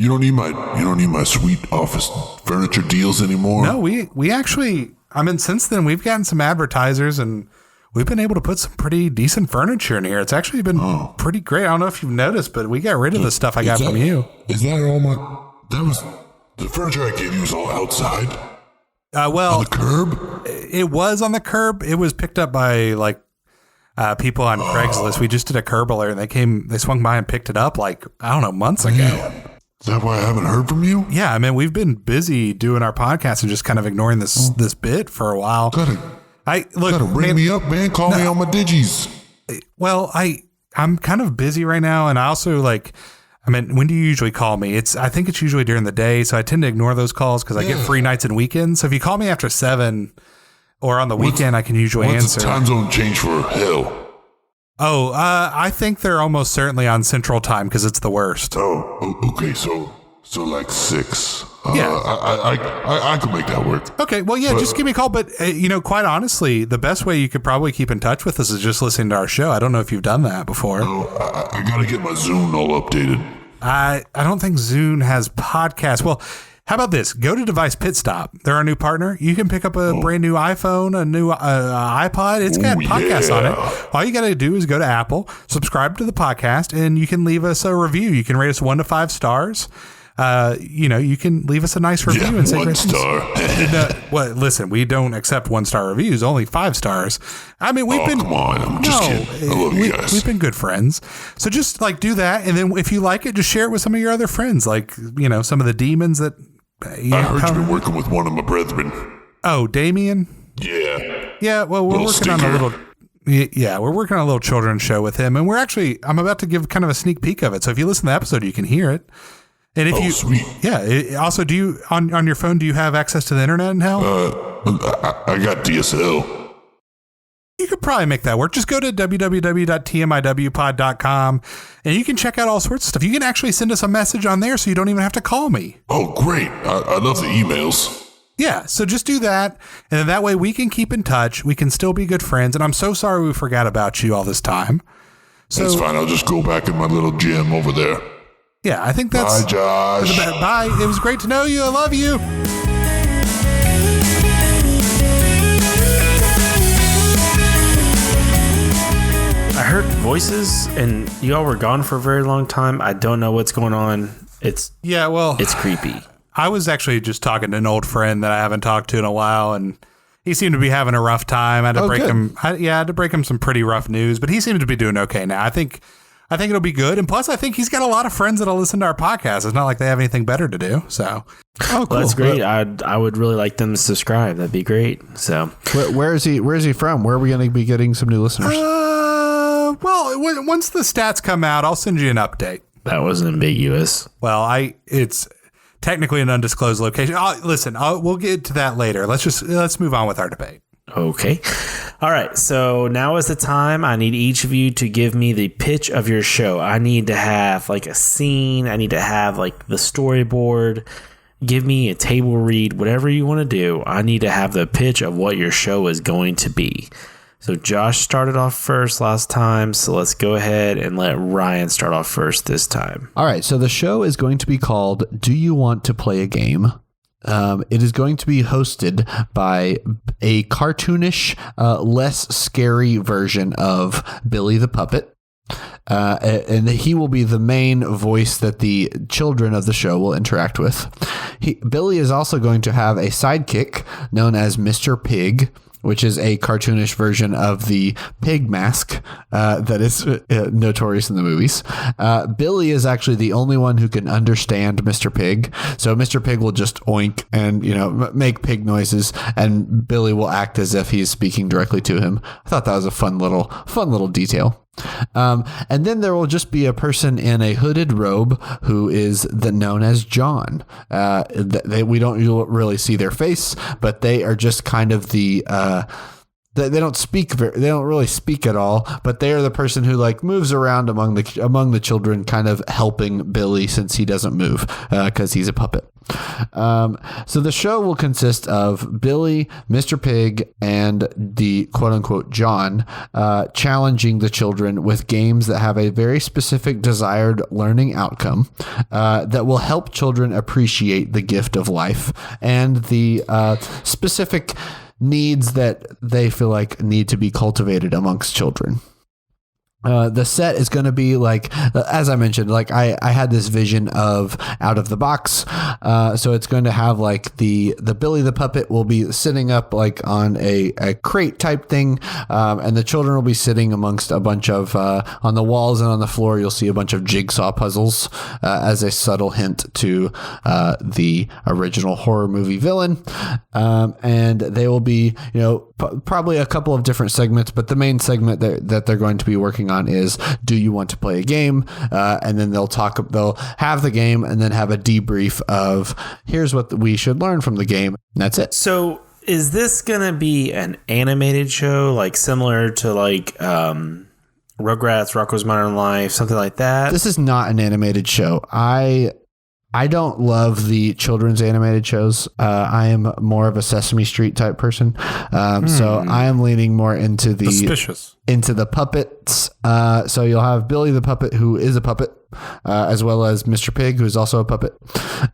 don't need my sweet office furniture deals anymore. No, we actually, I mean, since then we've gotten some advertisers and we've been able to put some pretty decent furniture in here. It's actually been pretty great. I don't know if you've noticed, but we got rid of the stuff I got from you. Is that all that was the furniture I gave you was all outside? Well, on the curb? It was on the curb. It was picked up by people on Craigslist. We just did a curb alert and they swung by and picked it up months ago. Is that why I haven't heard from you? Yeah, I mean, we've been busy doing our podcast and just kind of ignoring this bit for a while. Gotta ring me up, man. Call me on my digis. Well, I'm kind of busy right now, and I also when do you usually call me? I think it's usually during the day, so I tend to ignore those calls because I get free nights and weekends. So if you call me after 7 or on the weekend, I can usually answer. What's the time zone change for hell? Oh, I think they're almost certainly on Central Time because it's the worst. Oh, okay. So like 6. Yeah, I could make that work. Okay, well, yeah, just give me a call. But quite honestly, the best way you could probably keep in touch with us is just listening to our show. I don't know if you've done that before. No, I gotta get my Zune all updated. I don't think Zune has podcasts. Well, how about this? Go to Device Pit Stop. They're our new partner. You can pick up a brand new iPhone, a new iPod. It's got podcasts on it. All you got to do is go to Apple, subscribe to the podcast, and you can leave us a review. You can rate us 1 to 5 stars. you can leave us a nice review and say 1 great star. Well, listen, we don't accept 1-star reviews, only 5 stars. I mean, we've been. Come on, I'm just kidding. I love you guys. We've been good friends. So just like do that. And then if you like it, just share it with some of your other friends, like, some of the demons that. I heard you've been working with one of my brethren. Oh, Damien? Yeah. Yeah, well, we're working on a little. Yeah, we're working on a little children's show with him, and I'm about to give kind of a sneak peek of it. So if you listen to the episode, you can hear it. And if sweet. Yeah. Also, do you on your phone? Do you have access to the internet in hell? I got DSL. You could probably make that work. Just go to www.tmiwpod.com and you can check out all sorts of stuff. You can actually send us a message on there, so you don't even have to call me. Oh, great! I love the emails. Yeah, so just do that, and then that way we can keep in touch. We can still be good friends, and I'm so sorry we forgot about you all this time. So, That's fine. I'll just go back in my little gym over there. Yeah, I think that's... Bye, Josh. Bye. It was great to know you. I love you. I heard voices, and you all were gone for a very long time. I don't know what's going on. It's creepy. I was actually just talking to an old friend that I haven't talked to in a while, and he seemed to be having a rough time. I had to break him. I had to break him some pretty rough news, but he seems to be doing okay now. I think it'll be good, and plus, I think he's got a lot of friends that'll listen to our podcast. It's not like they have anything better to do. So, cool. Well, that's great. I would really like them to subscribe. That'd be great. So, where is he from? Where are we going to be getting some new listeners? Well, once the stats come out, I'll send you an update. That wasn't ambiguous. Well, it's technically an undisclosed location. We'll get to that later. Let's move on with our debate. Okay. All right. So now is the time. I need each of you to give me the pitch of your show. I need to have like a scene. I need to have like the storyboard. Give me a table read, whatever you want to do. I need to have the pitch of what your show is going to be. So Josh started off first last time, so let's go ahead and let Ryan start off first this time. All right, so the show is going to be called Do You Want to Play a Game? It is going to be hosted by a cartoonish, less scary version of Billy the Puppet. And he will be the main voice that the children of the show will interact with. Billy is also going to have a sidekick known as Mr. Pig, which is a cartoonish version of the pig mask that is notorious in the movies. Billy is actually the only one who can understand Mr. Pig. So Mr. Pig will just oink and, make pig noises, and Billy will act as if he's speaking directly to him. I thought that was a fun little detail. And then there will just be a person in a hooded robe who is known as John. We don't really see their face, but they are just kind of the they don't speak. They don't really speak at all, but they are the person who moves around among the children, kind of helping Billy since he doesn't move because he's a puppet. So the show will consist of Billy, Mr. Pig, and the quote unquote John challenging the children with games that have a very specific desired learning outcome that will help children appreciate the gift of life and the specific needs that they feel like need to be cultivated amongst children. The set is going to be as I mentioned, I had this vision of out of the box. So it's going to have the Billy the Puppet will be sitting up on a crate type thing. And the children will be sitting amongst a bunch of, on the walls and on the floor, you'll see a bunch of jigsaw puzzles, as a subtle hint to, the original horror movie villain. And they will be, probably a couple of different segments, but the main segment that they're going to be working on is Do You Want to Play a Game? And then they'll have the game and then have a debrief of here's what we should learn from the game. And that's it. So is this going to be an animated show, similar to Rugrats, Rocko's Modern Life, something like that? This is not an animated show. I don't love the children's animated shows. I am more of a Sesame Street type person. So I am leaning more into the puppets. So you'll have Billy the Puppet, who is a puppet, as well as Mr. Pig, who is also a puppet.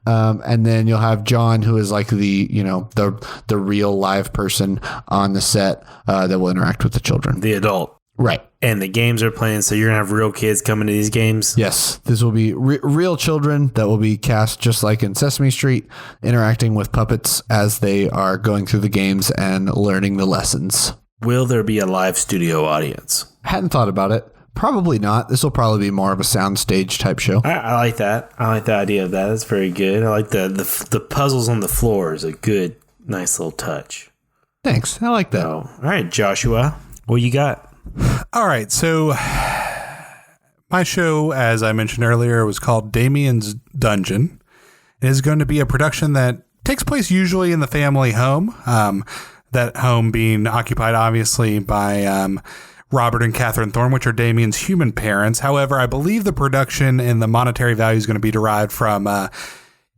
And then you'll have John, who is the real live person on the set that will interact with the children. The adult. Right. And the games are playing, so you're going to have real kids coming to these games? Yes. This will be real children that will be cast just like in Sesame Street, interacting with puppets as they are going through the games and learning the lessons. Will there be a live studio audience? Hadn't thought about it. Probably not. This will probably be more of a soundstage type show. I like that. I like the idea of that. That's very good. I like the puzzles on the floor is a good, nice little touch. Thanks. I like that. All right, Joshua, what you got? All right, so my show, as I mentioned earlier, was called Damien's Dungeon. It is going to be a production that takes place usually in the family home, that home being occupied, obviously, by Robert and Catherine Thorne, which are Damien's human parents. However, I believe the production and the monetary value is going to be derived from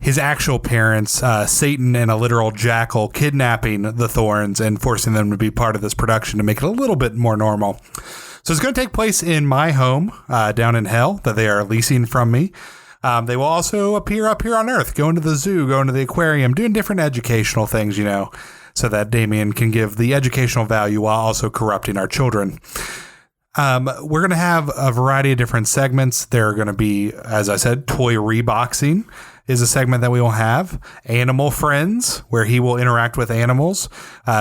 his actual parents, Satan and a literal jackal, kidnapping the Thornes and forcing them to be part of this production to make it a little bit more normal. So it's going to take place in my home down in hell that they are leasing from me. They will also appear up here on Earth, going to the zoo, going to the aquarium, doing different educational things, so that Damien can give the educational value while also corrupting our children. We're going to have a variety of different segments. There are going to be, as I said, toy reboxing is a segment that we will have. Animal Friends, where he will interact with animals.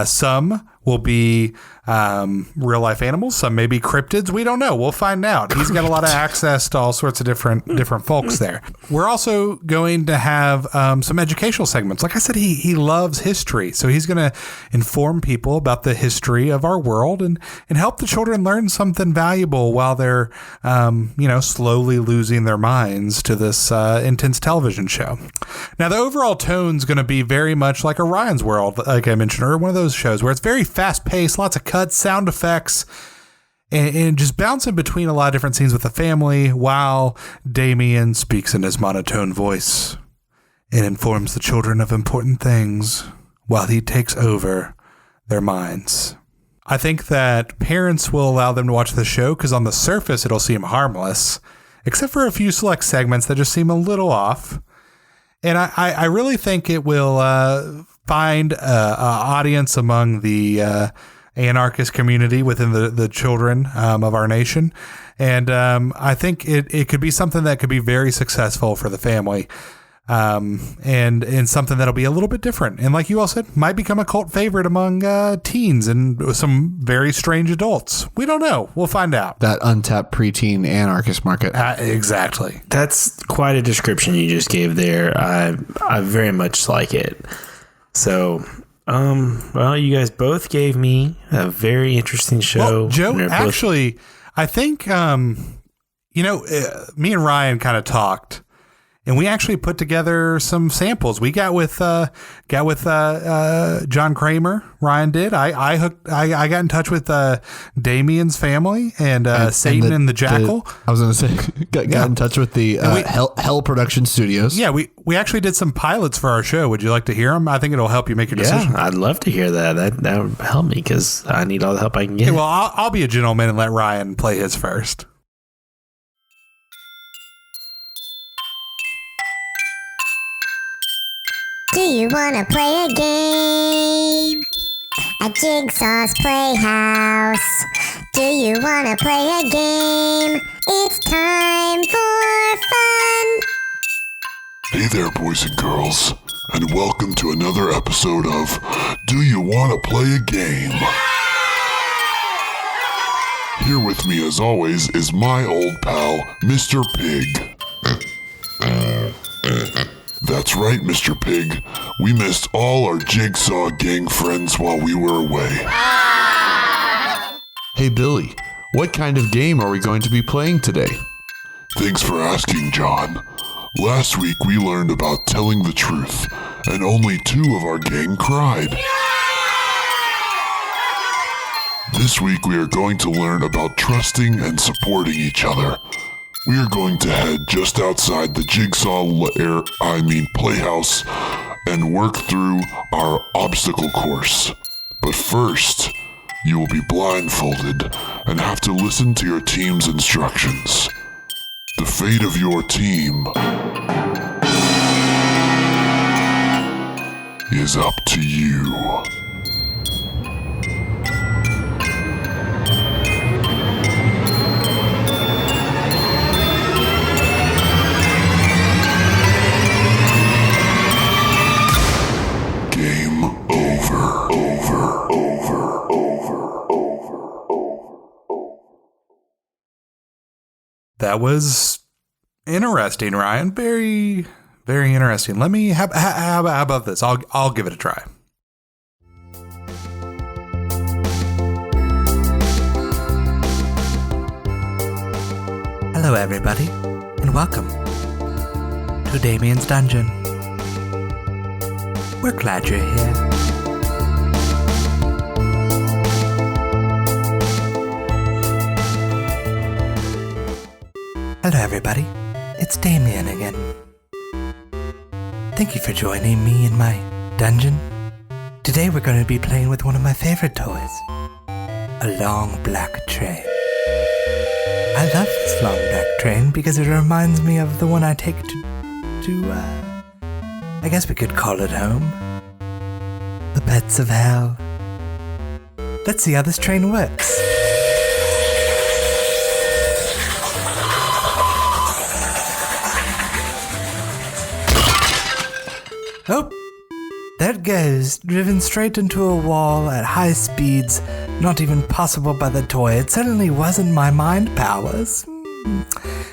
Some will be real life animals. Some may be cryptids. We don't know. We'll find out. He's got a lot of access to all sorts of different folks there. We're also going to have some educational segments. Like I said, he loves history. So he's going to inform people about the history of our world and help the children learn something valuable while they're, slowly losing their minds to this intense television show. Now, the overall tone is going to be very much like Orion's World, like I mentioned, or one of those shows where it's very fast-paced, lots of cuts, sound effects, and just bouncing between a lot of different scenes with the family while Damien speaks in his monotone voice and informs the children of important things while he takes over their minds. I think that parents will allow them to watch the show because on the surface it'll seem harmless, except for a few select segments that just seem a little off. And I really think it will find an audience among the anarchist community within the children of our nation. And I think it could be something that could be very successful for the family. And something that'll be a little bit different. And like you all said, might become a cult favorite among teens and some very strange adults. We don't know. We'll find out. That untapped preteen anarchist market. Exactly. That's quite a description you just gave there. I very much like it. So, you guys both gave me a very interesting show. Well, Joe, actually, I think, me and Ryan kind of talked. And we actually put together some samples. We got with John Kramer. Ryan did. I got in touch with Damien's family and Satan and the Jackal. I was going to say got in touch with the Hell Production Studios. Yeah, we actually did some pilots for our show. Would you like to hear them? I think it'll help you make your decision. Yeah, I'd love to hear that. That would help me because I need all the help I can get. Okay, well, I'll be a gentleman and let Ryan play his first. Do you wanna play a game at Jigsaw's Playhouse? Do you wanna play a game? It's time for fun! Hey there, boys and girls, and welcome to another episode of Do You Want to Play a Game? Here with me, as always, is my old pal, Mr. Pig. That's right, Mr. Pig. We missed all our Jigsaw gang friends while we were away. Hey, Billy, what kind of game are we going to be playing today? Thanks for asking, John. Last week we learned about telling the truth, and only 2 of our gang cried. This week we are going to learn about trusting and supporting each other. We are going to head just outside the Playhouse and work through our obstacle course. But first, you will be blindfolded and have to listen to your team's instructions. The fate of your team is up to you. That was interesting, Ryan. Very, very interesting. Let me, how about this? I'll give it a try. Hello, everybody, and welcome to Damien's Dungeon. We're glad you're here. Hello, everybody. It's Damien again. Thank you for joining me in my dungeon. Today we're going to be playing with one of my favorite toys, a long black train. I love this long black train because it reminds me of the one I take to I guess we could call it home. The pets of hell. Let's see how this train works. Oh, there it goes, driven straight into a wall at high speeds, not even possible by the toy. It certainly wasn't my mind powers.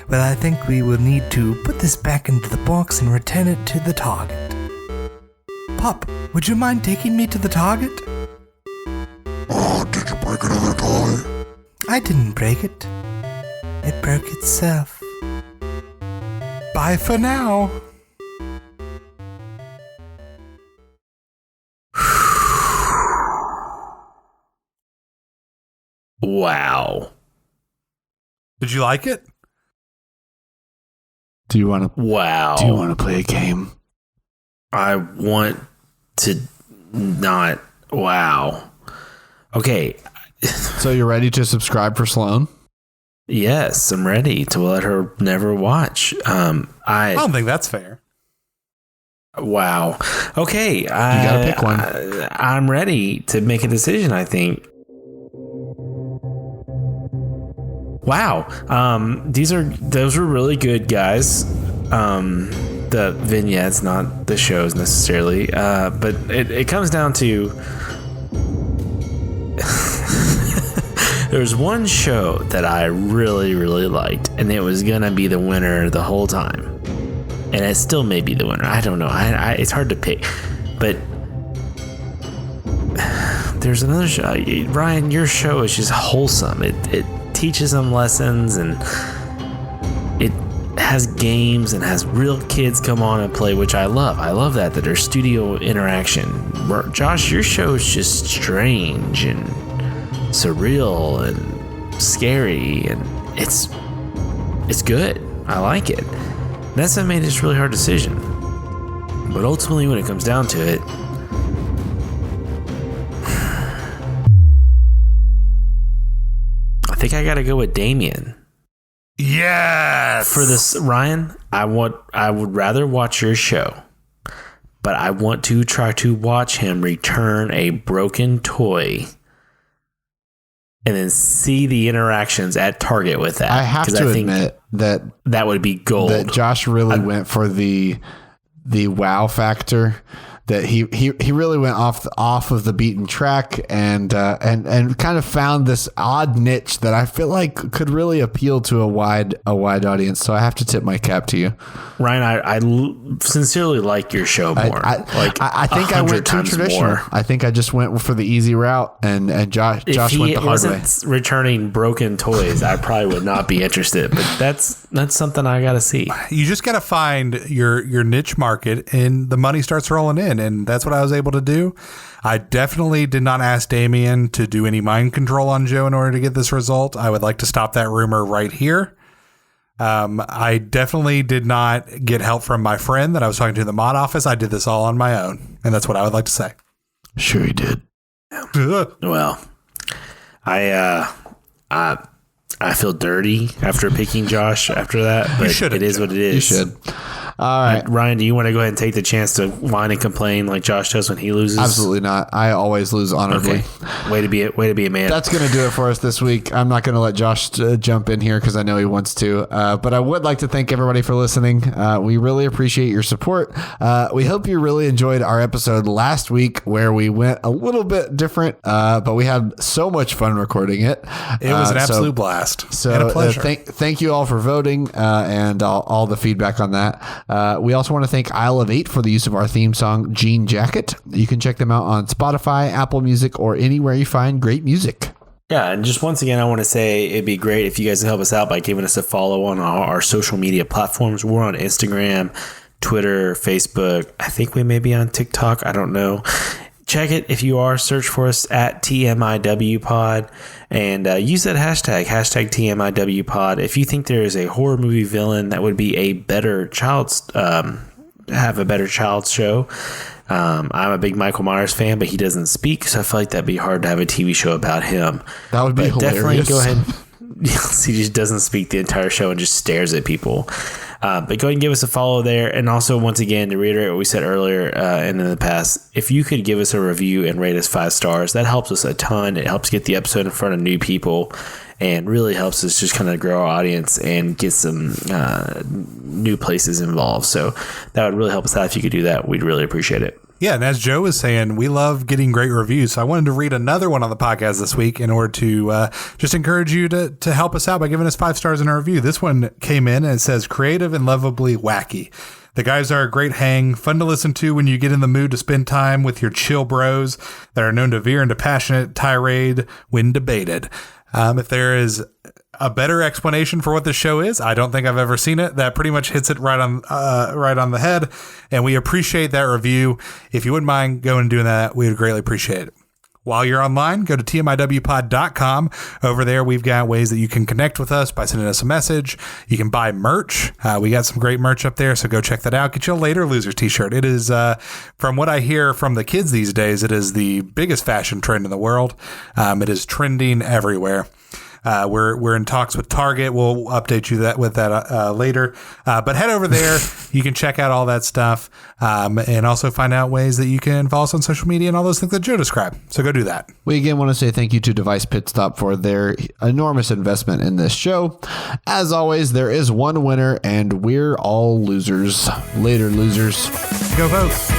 Well, I think we will need to put this back into the box and return it to the target. Pop, would you mind taking me to the target? Oh, did you break another toy? I didn't break it. It broke itself. Bye for now. Wow. Did you like it? Do you want to? Wow. Do you want to play a game? I want to not. Wow. Okay. So you're ready to subscribe for Sloan? Yes, I'm ready to let her never watch. I don't think that's fair. Wow. Okay. You gotta pick one. I'm ready to make a decision, I think. Wow. Those were really good, guys. The vignettes, not the shows necessarily. But it comes down to there's one show that I really, really liked, and it was gonna be the winner the whole time. And it still may be the winner. I don't know. It's hard to pick. But there's another show. Ryan, your show is just wholesome. It teaches them lessons, and it has games and has real kids come on and play, which I love. I love that there's studio interaction. Josh, your show is just strange and surreal and scary, and it's good. I like it. That's what made this really hard decision. But ultimately, when it comes down to it, I think I gotta go with Damien. Yes. For this, Ryan, I would rather watch your show, but I want to try to watch him return a broken toy and then see the interactions at Target with that. I have to admit that would be gold. That Josh really went for the wow factor. That he really went off of the beaten track and kind of found this odd niche that I feel like could really appeal to a wide audience. So I have to tip my cap to you, Ryan. I sincerely like your show more. I think I went too traditional. More. I think I just went for the easy route, and Josh went the hard way. If he wasn't returning broken toys, I probably would not be interested. But that's something I got to see. You just got to find your niche market, and the money starts rolling in. And that's what I was able to do. I definitely did not ask Damien to do any mind control on Joe in order to get this result. I would like to stop that rumor right here. I definitely did not get help from my friend that I was talking to in the mod office. I did this all on my own. And that's what I would like to say. Sure you did. Well, I feel dirty after picking Josh after that, but it is what it is. You should. All right. Ryan, do you want to go ahead and take the chance to whine and complain like Josh does when he loses? Absolutely not. I always lose honorably. Okay. Way to be a man. That's going to do it for us this week. I'm not going to let Josh jump in here because I know he wants to. But I would like to thank everybody for listening. We really appreciate your support. We hope you really enjoyed our episode last week where we went a little bit different, but we had so much fun recording it. It was an absolute blast. So and a pleasure. Thank you all for voting and all the feedback on that. We also want to thank Isle of 8 for the use of our theme song, Jean Jacket. You can check them out on Spotify, Apple Music, or anywhere you find great music. Yeah, and just once again, I want to say it'd be great if you guys help us out by giving us a follow on our social media platforms. We're on Instagram, Twitter, Facebook. I think we may be on TikTok. I don't know. Check it if you are. Search for us at TMIW Pod and use that hashtag TMIW Pod. If you think there is a horror movie villain that would be a better child's have a better child's show. I'm a big Michael Myers fan, but he doesn't speak, so I feel like that'd be hard to have a TV show about him. That would be hilarious. Definitely go ahead. He just doesn't speak the entire show and just stares at people. But go ahead and give us a follow there. And also, once again, to reiterate what we said earlier and in the past, if you could give us a review and rate us 5 stars, that helps us a ton. It helps get the episode in front of new people and really helps us just kind of grow our audience and get some new places involved. So that would really help us out if you could do that. We'd really appreciate it. Yeah, and as Joe was saying, we love getting great reviews. So I wanted to read another one on the podcast this week in order to just encourage you to help us out by giving us 5 stars in our review. This one came in and it says, creative and lovably wacky. The guys are a great hang, fun to listen to when you get in the mood to spend time with your chill bros that are known to veer into passionate tirade when debated. If there is a better explanation for what this show is, I don't think I've ever seen it. That pretty much hits it right on the head. And we appreciate that review. If you wouldn't mind going and doing that, we would greatly appreciate it. While you're online, go to TMIWpod.com. Over there, we've got ways that you can connect with us by sending us a message. You can buy merch. We got some great merch up there, so go check that out. Get you a Later Losers t-shirt. It is, from what I hear from the kids these days, it is the biggest fashion trend in the world. It is trending everywhere. We're in talks with Target. We'll update you with that later. But head over there. You can check out all that stuff and also find out ways that you can follow us on social media and all those things that Joe described. So go do that. We again want to say thank you to Device Pit Stop for their enormous investment in this show. As always, there is one winner, and we're all losers. Later, losers. Go vote.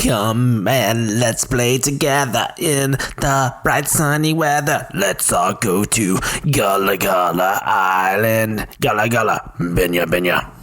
Come and let's play together in the bright sunny weather. Let's all go to Gullah Gullah Island. Gullah Gullah, Benya Benya.